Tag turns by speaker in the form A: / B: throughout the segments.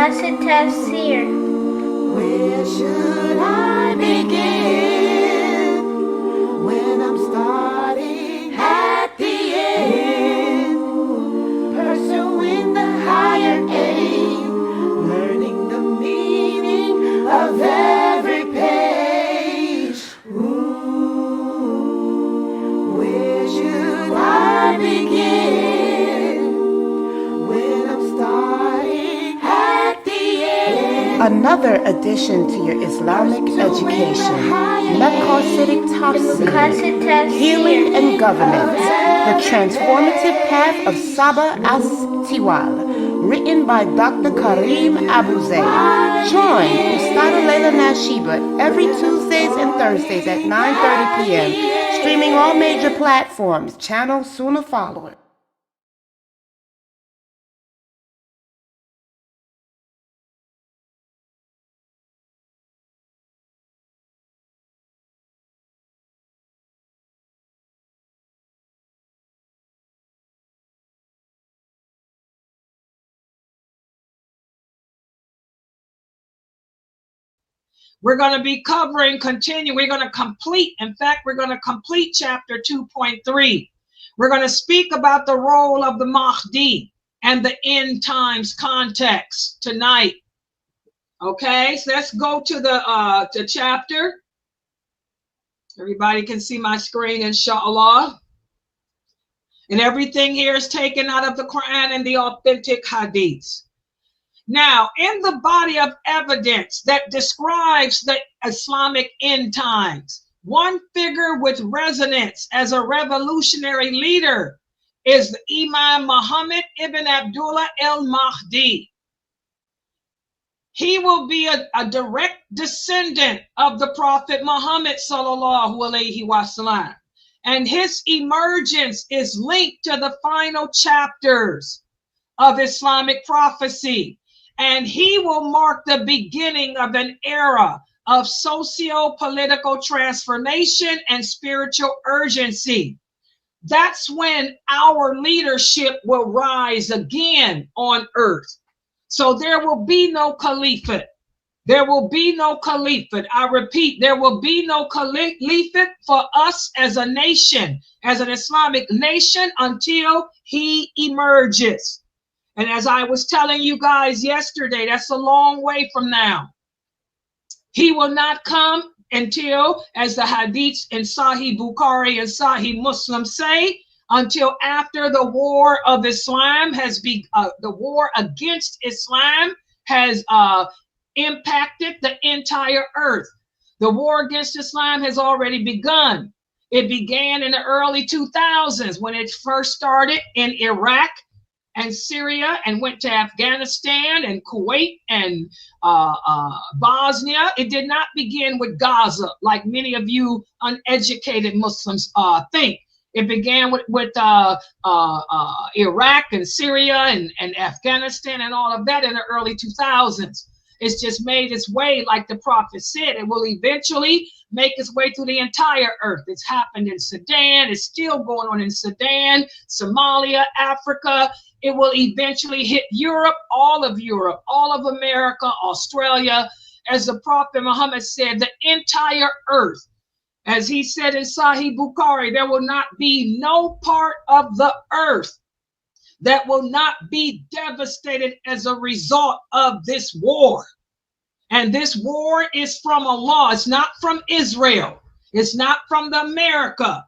A: Maqasidic Tafsir.
B: Where should I begin when I'm starting at the end? Pursuing the higher aim, learning the meaning of every page. Where should I begin when I'm starting at the end?
C: Another addition to your Islamic education, Maqasidic Tafsir, Healing and Governance, the Transformative Path of Sabah as-Tiwal, written by Dr. Karim Abuzaid. Join Ustada Laila Nasheeba every Tuesdays and Thursdays at 9:30 p.m., streaming all major platforms, channel Sunnahfollowers.
D: We're going to be covering, we're going to complete, in fact, we're going to complete chapter 2.3. We're going to speak about the role of the Mahdi and the end times context tonight. Okay, so let's go to the chapter. Everybody can see my screen, inshallah. And everything here is taken out of the Quran and the authentic hadiths. Now, in the body of evidence that describes the Islamic end times, one figure with resonance as a revolutionary leader is Imam Muhammad ibn Abdullah al-Mahdi. He will be a direct descendant of the Prophet Muhammad sallallahu alaihi wasallam, and his emergence is linked to the final chapters of Islamic prophecy. And he will mark the beginning of an era of socio-political transformation and spiritual urgency. That's when our leadership will rise again on earth. So there will be no caliphate. There will be no caliphate. I repeat, there will be no caliphate for us as a nation, as an Islamic nation, until he emerges. And as I was telling you guys yesterday, that's a long way from now. He will not come until, as the hadiths in Sahih Bukhari and Sahih Muslim say, until after the war of Islam has been, the war against Islam has impacted the entire earth. The war against Islam has already begun. It began in the early 2000s when it first started in Iraq and Syria, and went to Afghanistan and Kuwait and Bosnia. It did not begin with Gaza, like many of you uneducated Muslims think. It began with Iraq and Syria and Afghanistan and all of that in the early 2000s. It's just made its way, like the prophet said, it will eventually make its way through the entire earth. It's happened in Sudan. It's still going on in Sudan, Somalia, Africa. It will eventually hit Europe, all of America, Australia. As the Prophet Muhammad said, the entire earth. As he said in Sahih Bukhari, there will not be no part of the earth that will not be devastated as a result of this war. And this war is from Allah. It's not from Israel. It's not from the America.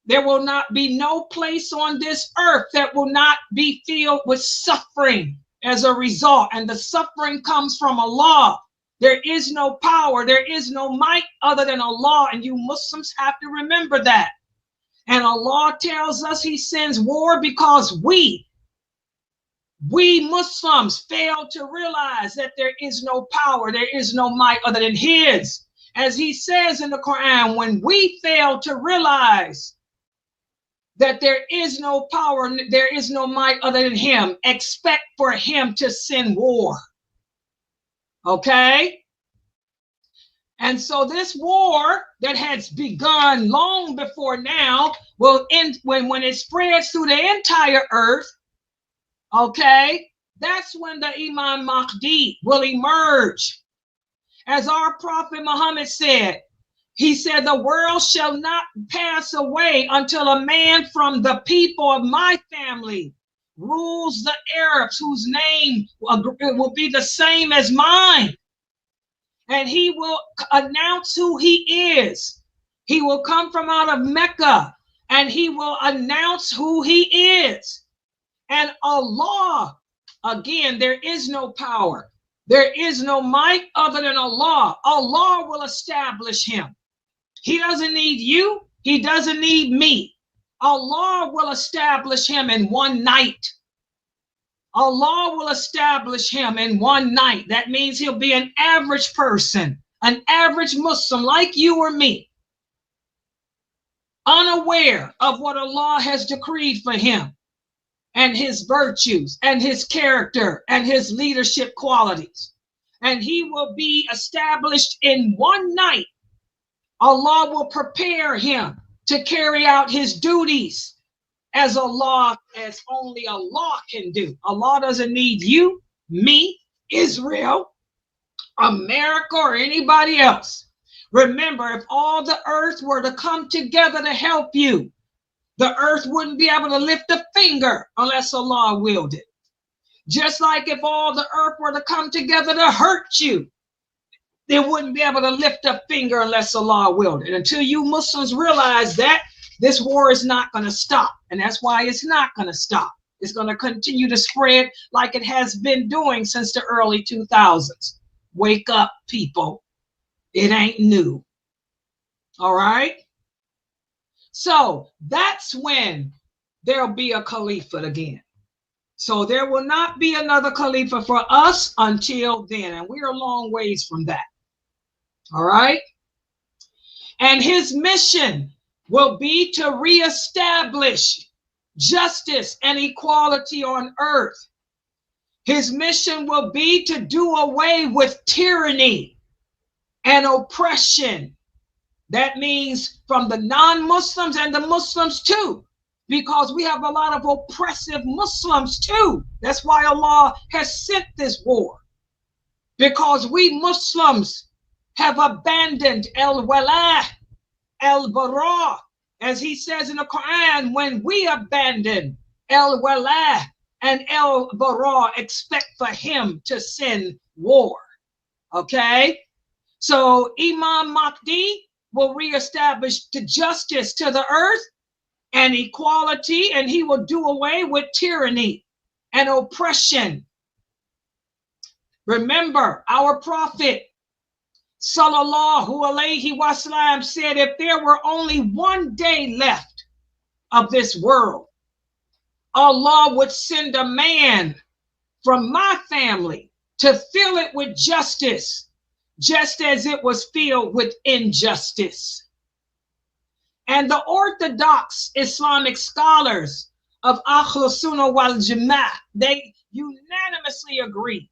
D: There will not be no place on this earth that will not be filled with suffering as a result. And the suffering comes from Allah. There is no power, there is no might other than Allah. And you Muslims have to remember that. And Allah tells us he sends war because we Muslims fail to realize that there is no power, there is no might other than his. As he says in the Quran, when we fail to realize that there is no power, there is no might other than him, expect for him to send war. Okay? And so this war that has begun long before now will end when it spreads through the entire earth. Okay? That's when the Imam Mahdi will emerge. As our Prophet Muhammad said, he said, the world shall not pass away until a man from the people of my family rules the Arabs, whose name will be the same as mine. And he will announce who he is. He will come from out of Mecca, and he will announce who he is. And Allah, again, there is no power. There is no might other than Allah. Allah will establish him. He doesn't need you. He doesn't need me. Allah will establish him in one night. Allah will establish him in one night. That means he'll be an average person, an average Muslim like you or me, unaware of what Allah has decreed for him and his virtues and his character and his leadership qualities. And he will be established in one night. Allah will prepare him to carry out his duties as only Allah can do. Allah doesn't need you, me, Israel, America, or anybody else. Remember, if all the earth were to come together to help you, the earth wouldn't be able to lift a finger unless Allah willed it. Just like if all the earth were to come together to hurt you, they wouldn't be able to lift a finger unless Allah willed it. Until you Muslims realize that, this war is not going to stop. And that's why it's not going to stop. It's going to continue to spread like it has been doing since the early 2000s. Wake up, people. It ain't new. All right? So that's when there'll be a caliphate again. So there will not be another caliphate for us until then. And we're a long ways from that. All right? And his mission will be to reestablish justice and equality on earth. His mission will be to do away with tyranny and oppression. That means from the non-Muslims and the Muslims too, because we have a lot of oppressive Muslims too. That's why Allah has sent this war, because we Muslims have abandoned al-wala, al-bara, as he says in the Quran, when we abandon al-wala and al-bara, expect for him to send war. Okay? So Imam Mahdi will reestablish the justice to the earth and equality, and he will do away with tyranny and oppression. Remember, our Prophet Sallallahu Alaihi Wasallam said, if there were only one day left of this world, Allah would send a man from my family to fill it with justice, just as it was filled with injustice. And the orthodox Islamic scholars of Ahl Sunnah wal Jama'ah, they unanimously agree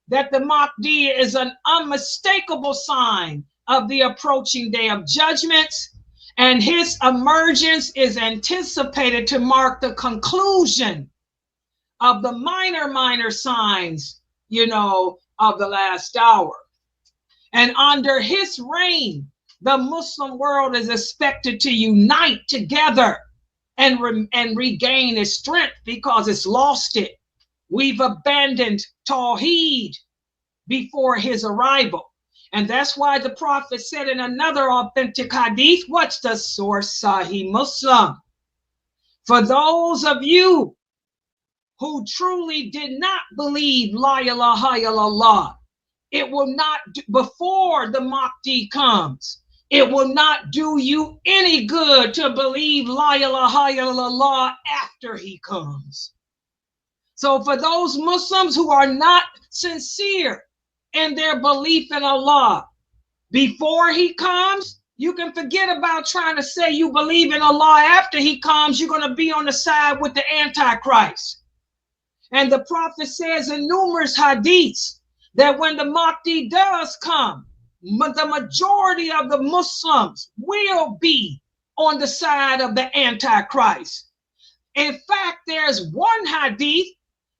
D: that the Mahdi is an unmistakable sign of the approaching day of judgments, and his emergence is anticipated to mark the conclusion of the minor signs, of the last hour. And under his reign, the Muslim world is expected to unite together and regain its strength, because it's lost it. We've abandoned Tawheed before his arrival. And that's why the Prophet said in another authentic hadith, what's the source, Sahih Muslim? For those of you who truly did not believe La ilaha illallah, it will not, before the Mahdi comes, it will not do you any good to believe La ilaha illallah after he comes. So for those Muslims who are not sincere in their belief in Allah, before he comes, you can forget about trying to say you believe in Allah after he comes. You're going to be on the side with the Antichrist. And the Prophet says in numerous hadiths that when the Mahdi does come, the majority of the Muslims will be on the side of the Antichrist. In fact, there's one hadith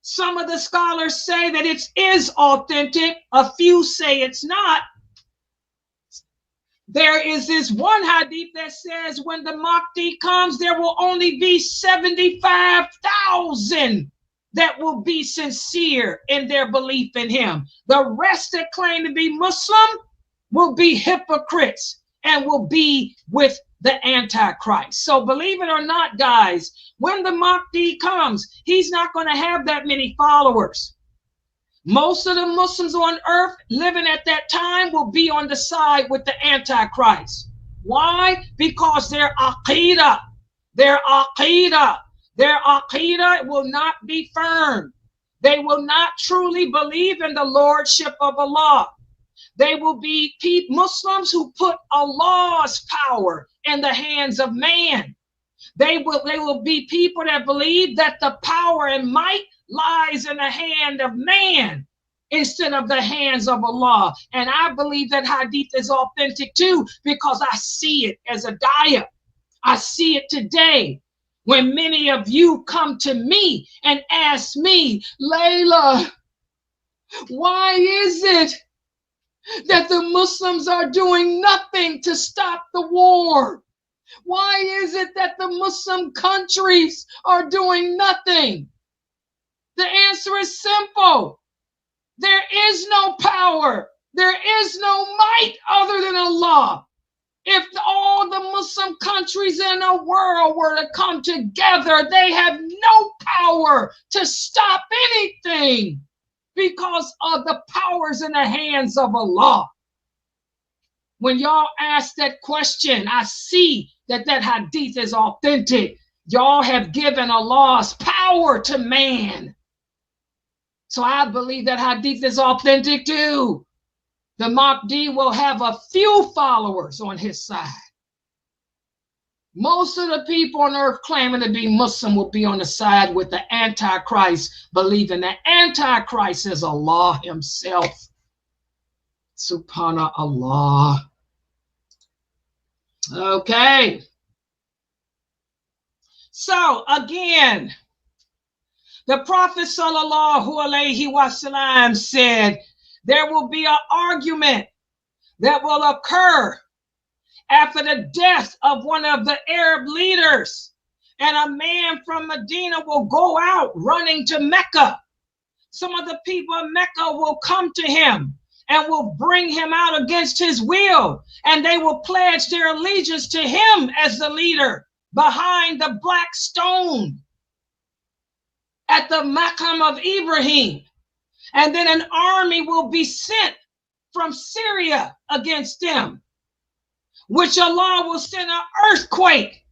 D: Some of the scholars say that it is authentic. A few say it's not. There is this one hadith that says when the Mahdi comes, there will only be 75,000 that will be sincere in their belief in him. The rest that claim to be Muslim will be hypocrites and will be with the Antichrist. So believe it or not, guys, when the Mahdi comes, he's not going to have that many followers. Most of the Muslims on earth living at that time will be on the side with the Antichrist. Why? Because their aqidah will not be firm. They will not truly believe in the lordship of Allah. They will be Muslims who put Allah's power in the hands of man. They will be people that believe that the power and might lies in the hand of man instead of the hands of Allah. And I believe that hadith is authentic too, because I see it as a daya. I see it today when many of you come to me and ask me, Laila, why is it that the Muslims are doing nothing to stop the war? Why is it that the Muslim countries are doing nothing? The answer is simple. There is no power. There is no might other than Allah. If all the Muslim countries in the world were to come together, they have no power to stop anything because of the powers in the hands of Allah. When y'all ask that question, I see that hadith is authentic. Y'all have given Allah's power to man. So I believe that hadith is authentic too. The Mahdi will have a few followers on his side. Most of the people on earth claiming to be Muslim will be on the side with the Antichrist, believing that Antichrist is Allah himself. Subhanallah. Okay. So again, the Prophet sallallahu alaihi wasallam said there will be an argument that will occur after the death of one of the Arab leaders, and a man from Medina will go out running to Mecca. Some of the people of Mecca will come to him and will bring him out against his will, and they will pledge their allegiance to him as the leader behind the black stone at the Maqam of Ibrahim. And then an army will be sent from Syria against them, which Allah will send an earthquake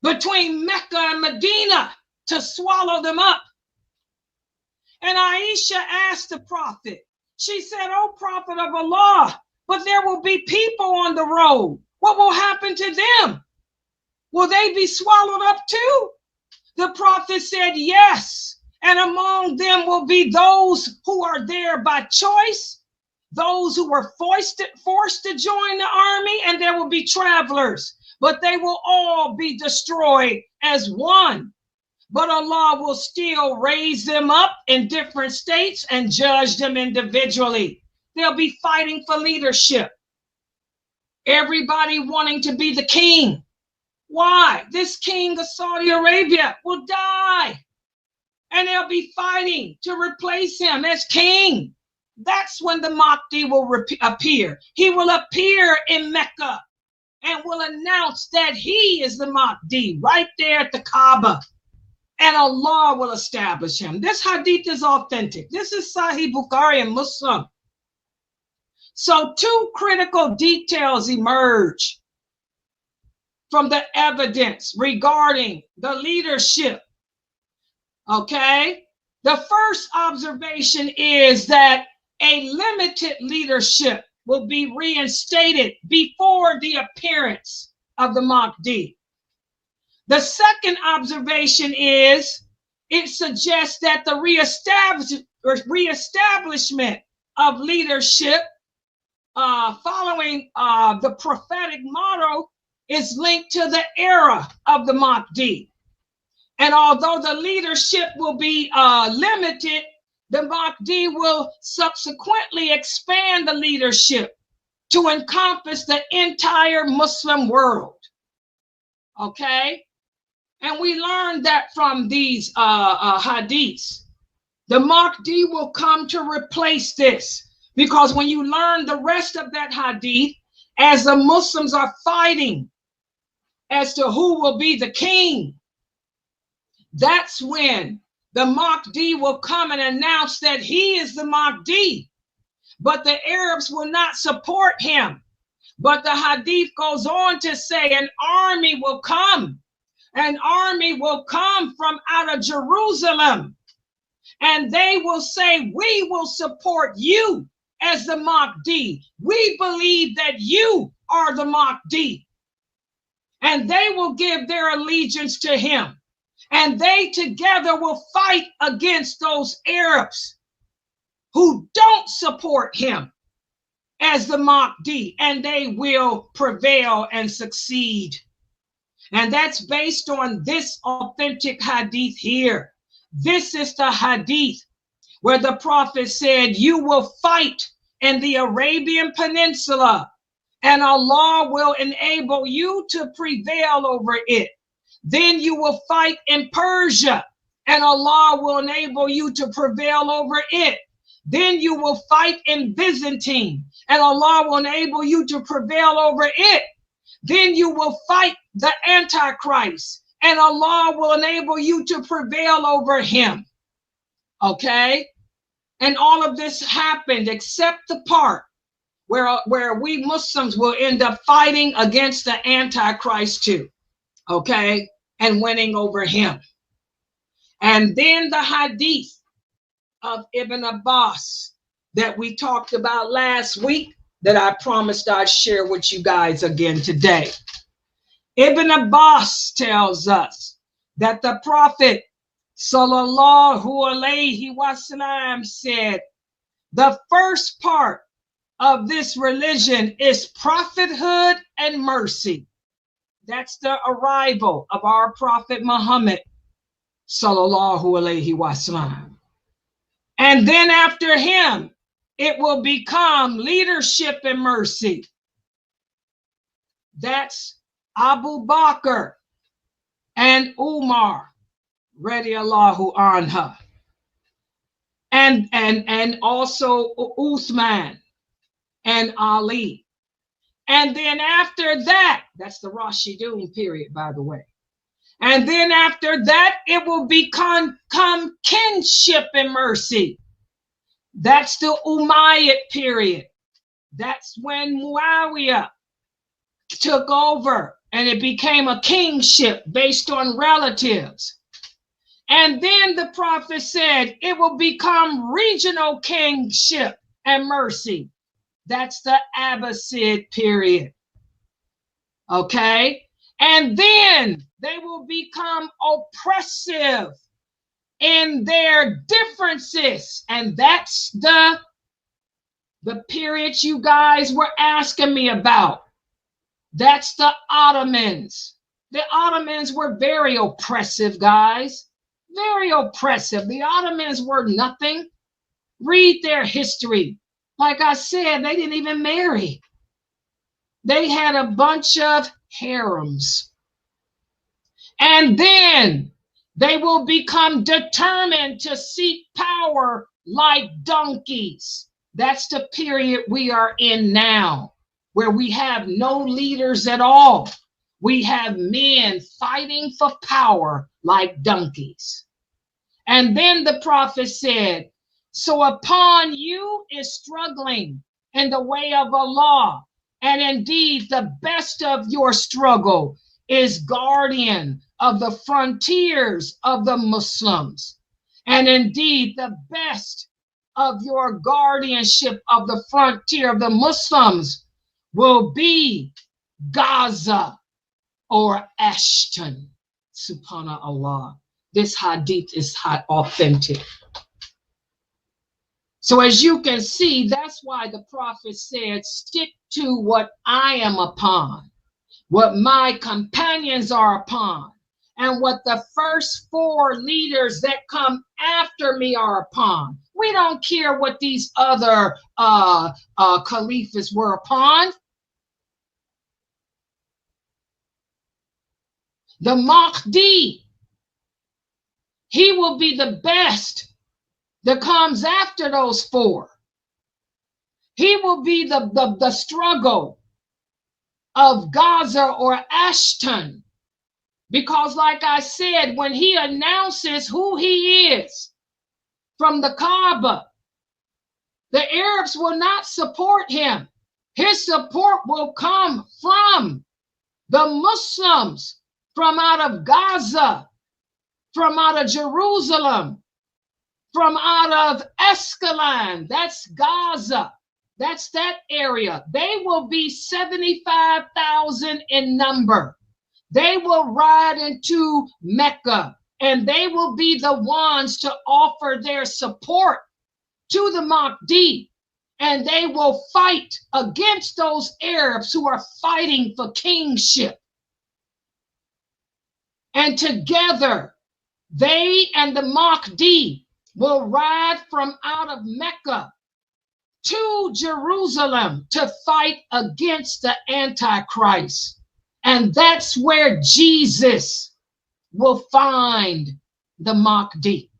D: between Mecca and Medina to swallow them up. And Aisha asked the Prophet, she said, "O Prophet of Allah, but there will be people on the road. What will happen to them? Will they be swallowed up too?" The Prophet said, "Yes. And among them will be those who are there by choice, those who were forced to join the army, and there will be travelers, but they will all be destroyed as one. But Allah will still raise them up in different states and judge them individually. They'll be fighting for leadership. Everybody wanting to be the king. Why? This king of Saudi Arabia will die, and they'll be fighting to replace him as king. That's when the Mahdi will appear. He will appear in Mecca and will announce that he is the Mahdi right there at the Kaaba, and Allah will establish him. This hadith is authentic. This is Sahih Bukhari and Muslim. So two critical details emerge from the evidence regarding the leadership. Okay, the first observation is that a limited leadership will be reinstated before the appearance of the Mahdi. The second observation is it suggests that the reestablishment of leadership following the prophetic model is linked to the era of the Mahdi. And although the leadership will be limited, the Mahdi will subsequently expand the leadership to encompass the entire Muslim world. Okay? And we learned that from these hadiths. The Mahdi will come to replace this, because when you learn the rest of that hadith, as the Muslims are fighting as to who will be the king, that's when the Mahdi will come and announce that he is the Mahdi. But the Arabs will not support him. But the hadith goes on to say an army will come. An army will come from out of Jerusalem. And they will say, we will support you as the Mahdi. We believe that you are the Mahdi. And they will give their allegiance to him. And they together will fight against those Arabs who don't support him as the Mahdi, and they will prevail and succeed. And that's based on this authentic hadith here. This is the hadith where the Prophet said, you will fight in the Arabian Peninsula, and Allah will enable you to prevail over it. Then you will fight in Persia, and Allah will enable you to prevail over it. Then you will fight in Byzantine, and Allah will enable you to prevail over it. Then you will fight the Antichrist, and Allah will enable you to prevail over him. Okay? And all of this happened except the part where we Muslims will end up fighting against the Antichrist too. Okay? And winning over him. And then the hadith of Ibn Abbas that we talked about last week, that I promised I'd share with you guys again today. Ibn Abbas tells us that the Prophet sallallahu alaihi wasallam said, the first part of this religion is prophethood and mercy. That's the arrival of our Prophet Muhammad sallallahu alaihi wasallam. And then after him, it will become leadership and mercy. That's Abu Bakr and Umar, radiallahu anha. And also Uthman and Ali. And then after that, that's the Rashidun period, by the way. And then after that, it will become kinship and mercy. That's the Umayyad period. That's when Muawiyah took over and it became a kingship based on relatives. And then the Prophet said it will become regional kingship and mercy. That's the Abbasid period. Okay? And then they will become oppressive in their differences. And that's the period you guys were asking me about. That's the Ottomans. The Ottomans were very oppressive, guys. Very oppressive. The Ottomans were nothing. Read their history. Like I said, they didn't even marry. They had a bunch of harems. And then they will become determined to seek power like donkeys. That's the period we are in now, where we have no leaders at all. We have men fighting for power like donkeys. And then the Prophet said, so upon you is struggling in the way of Allah. And indeed, the best of your struggle is guardian of the frontiers of the Muslims. And indeed, the best of your guardianship of the frontier of the Muslims will be Gaza or Ashton. Subhanallah. This hadith is authentic. So as you can see, that's why the Prophet said, stick to what I am upon, what my companions are upon, and what the first 4 leaders that come after me are upon. We don't care what these other caliphs were upon. The Mahdi, he will be the best that comes after those 4. He will be the struggle of Gaza or Ashton. Because like I said, when he announces who he is from the Kaaba, the Arabs will not support him. His support will come from the Muslims, from out of Gaza, from out of Jerusalem, from out of Escalon, that's Gaza, that's that area. They will be 75,000 in number. They will ride into Mecca, and they will be the ones to offer their support to the Mahdi, and they will fight against those Arabs who are fighting for kingship. And together, they and the Mahdi will ride from out of Mecca to Jerusalem to fight against the Antichrist. And that's where Jesus will find the Mahdi.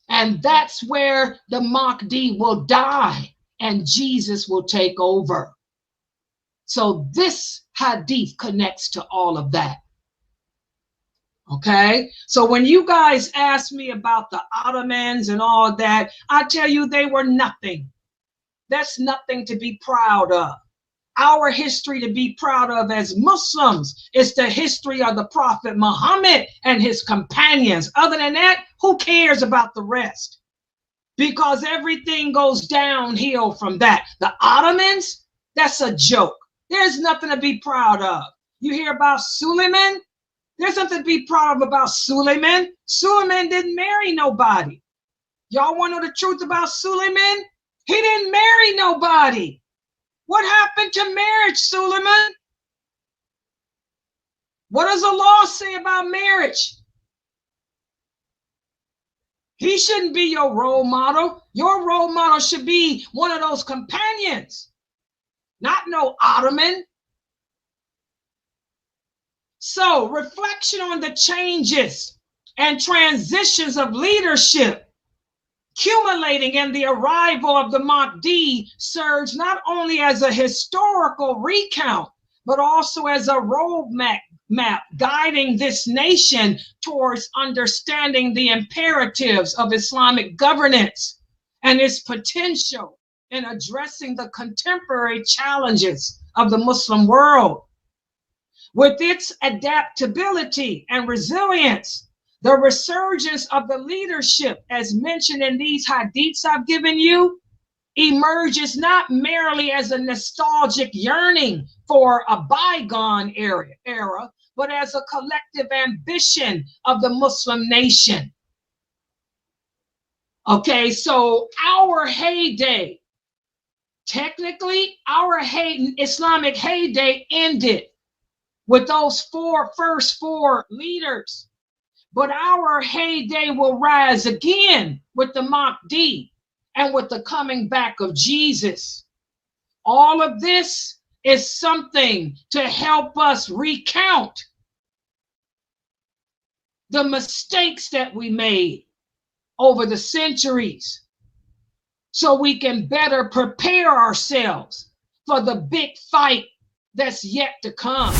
D: And that's where the Mahdi will die and Jesus will take over. So this hadith connects to all of that. Okay, so when you guys ask me about the Ottomans and all that, I tell you they were nothing. That's nothing to be proud of. Our history to be proud of as Muslims is the history of the Prophet Muhammad and his companions. Other than that, who cares about the rest? Because everything goes downhill from that. The Ottomans, that's a joke. There's nothing to be proud of. You hear about Suleiman? There's something to be proud of about Suleiman. Suleiman didn't marry nobody. Y'all want to know the truth about Suleiman? He didn't marry nobody. What happened to marriage, Suleiman? What does the law say about marriage? He shouldn't be your role model. Your role model should be one of those companions, not no Ottoman. So, reflection on the changes and transitions of leadership accumulating in the arrival of the Mahdi serves not only as a historical recount, but also as a roadmap guiding this nation towards understanding the imperatives of Islamic governance and its potential in addressing the contemporary challenges of the Muslim world. With its adaptability and resilience, the resurgence of the leadership, as mentioned in these hadiths I've given you, emerges not merely as a nostalgic yearning for a bygone era, but as a collective ambition of the Muslim nation. Okay, so our heyday, technically our Islamic heyday ended with those first four leaders. But our heyday will rise again with the Mahdi and with the coming back of Jesus. All of this is something to help us recount the mistakes that we made over the centuries so we can better prepare ourselves for the big fight that's yet to come.